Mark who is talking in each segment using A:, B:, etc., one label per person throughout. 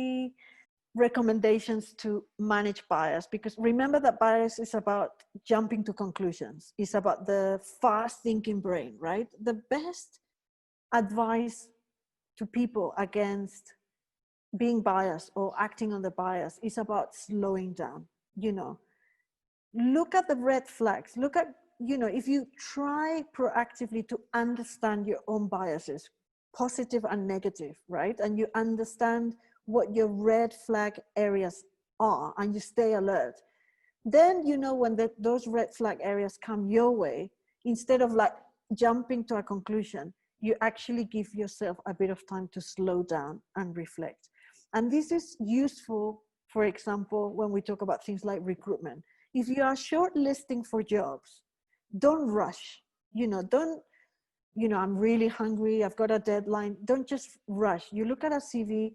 A: 3 recommendations to manage bias, because remember that bias is about jumping to conclusions. It's about the fast thinking brain, right? The best advice to people against being biased or acting on the bias is about slowing down. Look at the red flags. Look at, if you try proactively to understand your own biases, positive and negative, right? And you understand what your red flag areas are and you stay alert, then when those red flag areas come your way, instead of like jumping to a conclusion, you actually give yourself a bit of time to slow down and reflect. And this is useful, for example, when we talk about things like recruitment. If you are shortlisting for jobs, don't rush. I'm really hungry, I've got a deadline. Don't just rush. You look at a CV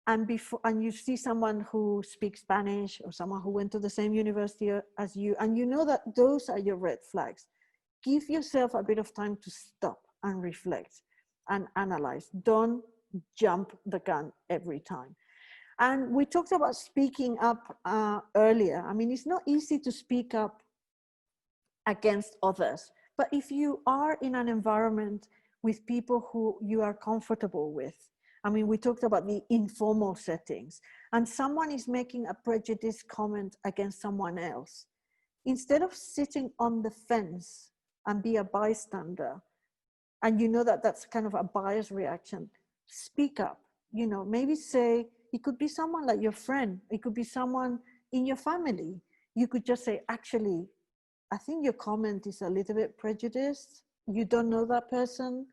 A: and you see someone who speaks Spanish or someone who went to the same university as you, and you know that those are your red flags. Give yourself a bit of time to stop and reflect and analyze. Don't jump the gun every time. And we talked about speaking up earlier. I mean, it's not easy to speak up against others, but if you are in an environment with people who you are comfortable with, I mean, we talked about the informal settings, and someone is making a prejudice comment against someone else, instead of sitting on the fence and be a bystander, and that that's kind of a biased reaction, speak up. Maybe say, it could be someone like your friend, it could be someone in your family. You could just say, actually, I think your comment is a little bit prejudiced. You don't know that person,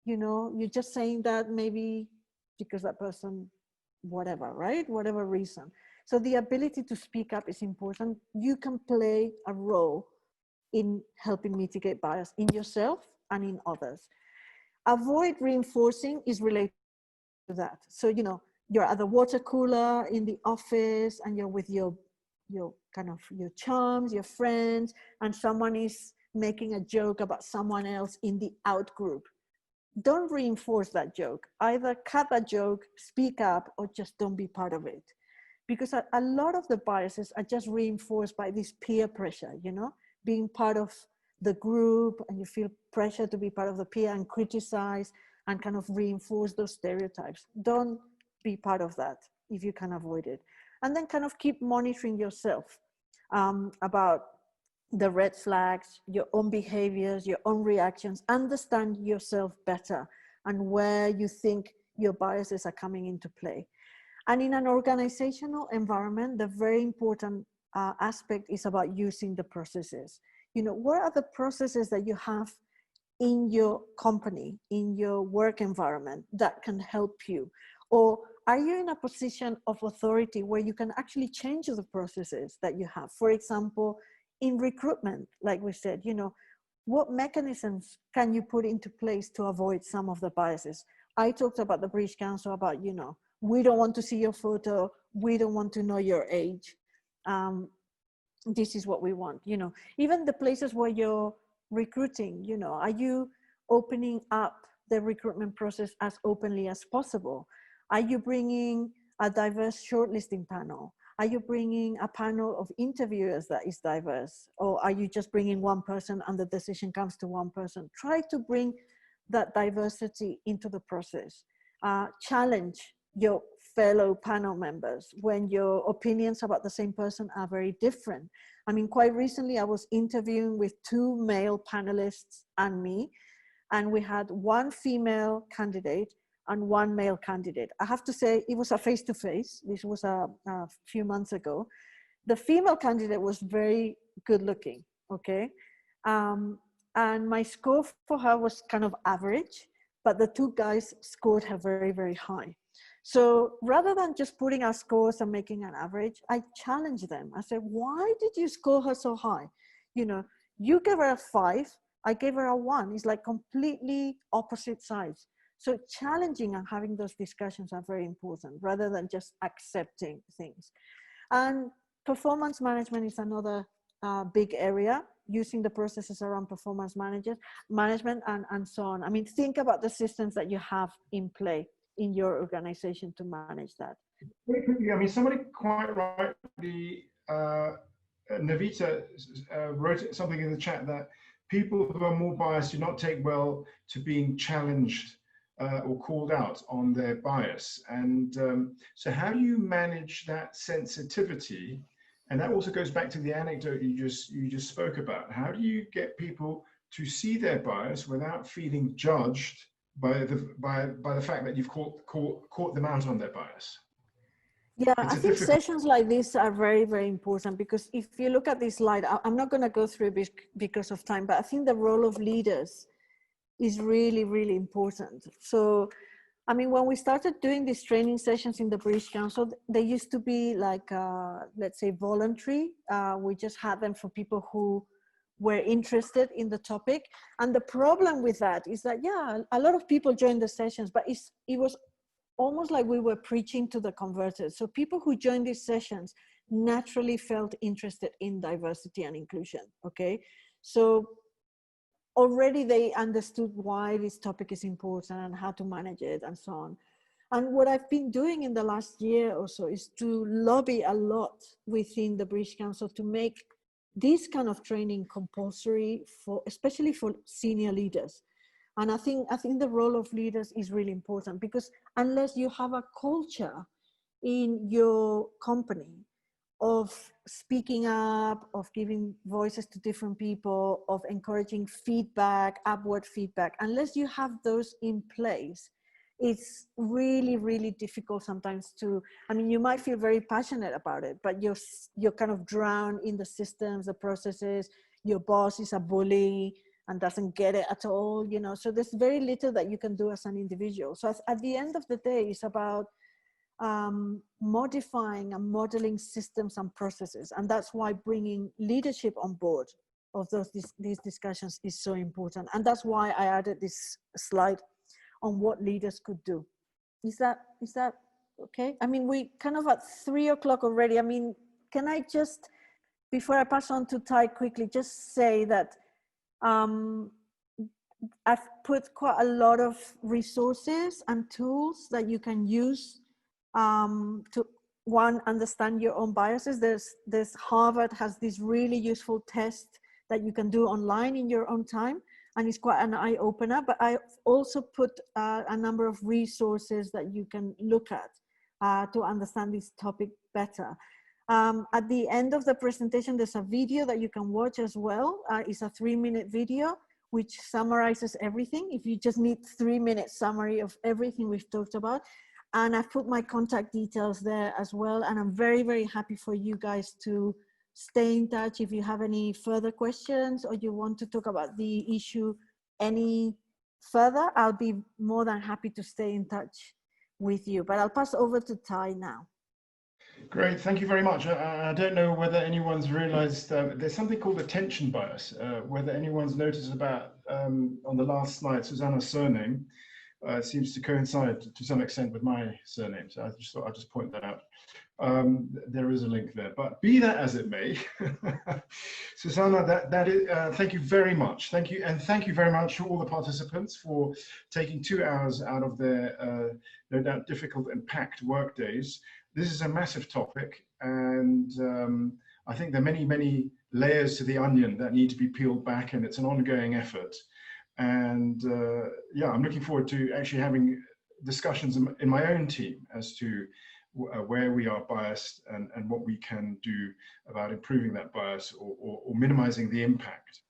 A: you're just saying that maybe because that person, whatever, right? Whatever reason. So the ability to speak up is important. You can play a role in helping mitigate bias in yourself and in others. Avoid reinforcing is related to that. So, you're at the water cooler in the office and you're with your chums, your friends, and someone is making a joke about someone else in the out group. Don't reinforce that joke. Either cut that joke, speak up, or just don't be part of it. Because a lot of the biases are just reinforced by this peer pressure, being part of the group, and you feel pressure to be part of the peer and criticize and kind of reinforce those stereotypes. Don't be part of that if you can avoid it. And then kind of keep monitoring yourself about the red flags, your own behaviors, your own reactions. Understand yourself better and where you think your biases are coming into play. And in an organizational environment, the very important aspect is about using the processes. What are the processes that you have in your company, in your work environment that can help you? Or are you in a position of authority where you can actually change the processes that you have? For example, in recruitment, like we said, what mechanisms can you put into place to avoid some of the biases? I talked about the British Council about, we don't want to see your photo, we don't want to know your age. This is what we want, even the places where you're recruiting, are you opening up the recruitment process as openly as possible? Are you bringing a diverse shortlisting panel? Are you bringing a panel of interviewers that is diverse? Or are you just bringing one person and the decision comes to one person? Try to bring that diversity into the process. Challenge your fellow panel members when your opinions about the same person are very different. I mean, quite recently I was interviewing with 2 male panelists and me, and we had 1 female candidate and 1 male candidate. I have to say it was a face-to-face. This was a few months ago. The female candidate was very good looking, okay? And my score for her was kind of average, but the 2 guys scored her very, very high. So rather than just putting our scores and making an average, I challenged them. I said, why did you score her so high? You gave her a 5, I gave her a 1. It's like completely opposite sides. So challenging and having those discussions are very important rather than just accepting things. And performance management is another big area, using the processes around performance management and so on. I mean, think about the systems that you have in play. in your organization to manage that.
B: Very quickly, I mean, somebody quite rightly, Navita wrote something in the chat that people who are more biased do not take well to being challenged or called out on their bias. And so how do you manage that sensitivity? And that also goes back to the anecdote you just spoke about. How do you get people to see their bias without feeling judged by the fact that you've caught them out on their bias?
A: Yeah,
B: It's
A: I think sessions like this are very, very important, because if you look at this slide, I'm not going to go through it because of time, but I think the role of leaders is really, really important. So, I mean, when we started doing these training sessions in the British Council, they used to be like, let's say, voluntary. We just had them for people who were interested in the topic. And the problem with that is that, yeah, a lot of people joined the sessions, but it was almost like we were preaching to the converted. So people who joined these sessions naturally felt interested in diversity and inclusion, okay? So already they understood why this topic is important and how to manage it and so on. And what I've been doing in the last year or so is to lobby a lot within the British Council to make this kind of training compulsory, especially for senior leaders. And I think the role of leaders is really important, because unless you have a culture in your company of speaking up, of giving voices to different people, of encouraging feedback, upward feedback, unless you have those in place, it's really, really difficult sometimes to, I mean, you might feel very passionate about it, but you're kind of drowned in the systems, the processes. Your boss is a bully and doesn't get it at all, you know, so there's very little that you can do as an individual. So at the end of the day, it's about modifying and modeling systems and processes. And that's why bringing leadership on board of these discussions is so important. And that's why I added this slide on what leaders could do. Is that okay? I mean, we kind of at 3 o'clock already. I mean, can I just, before I pass on to Ty quickly, just say that I've put quite a lot of resources and tools that you can use to, one, understand your own biases. There's Harvard has this really useful test that you can do online in your own time, and it's quite an eye-opener. But I also put a number of resources that you can look at to understand this topic better. At the end of the presentation, there's a video that you can watch as well. It's a 3-minute video which summarizes everything, if you just need 3-minute summary of everything we've talked about. And I've put my contact details there as well. And I'm very, very happy for you guys to stay in touch if you have any further questions or you want to talk about the issue any further. I'll be more than happy to stay in touch with you. But I'll pass over to Ty now.
B: Great, thank you very much. I don't know whether anyone's realized there's something called attention bias, whether anyone's noticed about on the last slide, Susana's surname seems to coincide to some extent with my surname. So I just thought I'd just point that out. There is a link there, but be that as it may, Susana, that is, thank you very much. Thank you. And thank you very much to all the participants for taking 2 hours out of their no doubt difficult and packed work days. This is a massive topic, and I think there are many, many layers to the onion that need to be peeled back, and it's an ongoing effort. And yeah, I'm looking forward to actually having discussions in my own team as to where we are biased and what we can do about improving that bias or minimizing the impact.